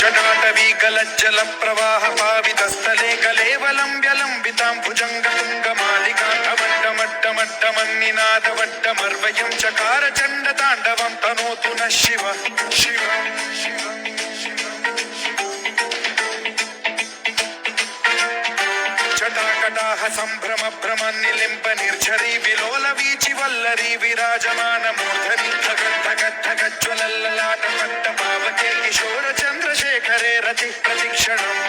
जटाटवीकलज्जल प्रवाह पावितस्थले कलेवलम्ब्यलम्बितां भुजङ्गतुङ्गमालिकाढमड्डमड्डमड्डमन्निनादवड्डमर्वयं चकार चण्डताण्डवं तनोतु नः शिव शिव शिव जटाकटाह सम्भ्रम भ्रमन्निलिम्ब निर्झरी विलोल वीचि वल्लरी विराजमान मूर्धनि धगद्धगद्धगज्ज्वलल्ललाट पट्टपावके किशोर चन्द्रशेखरे रति प्रतिक्षणम्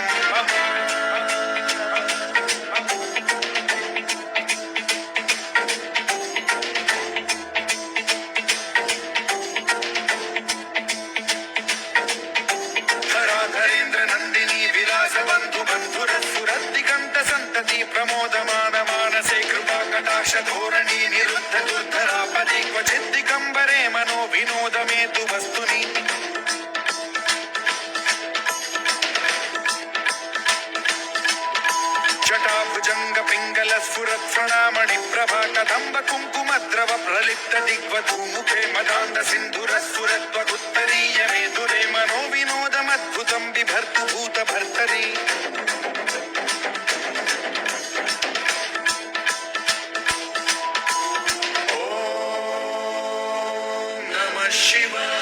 धराधरेन्द्र नन्दिनी विलास बन्धु बन्धुरस्फुरद्दिगन्त सन्तति प्रमोदमान मानसे कृपा कटाक्ष धोरणी निरुद्ध दुर्धरापदि क्वचिद्दिगम्बरे मनो विनोद मे तु वस्तुनि जटाभुजंग पिंगल स्फुरत् प्रणामणि प्रभा कदम्ब कुङ्कुमद्रव प्रलिप्त दिग्वधू मुखे मदान्ध सिन्धुर स्फुरत्वगुत्तरीय मेधुरे मनो विनोदमद्भुतं बिभर्तु भूत भर्तरि ॐ नमः शिवाय।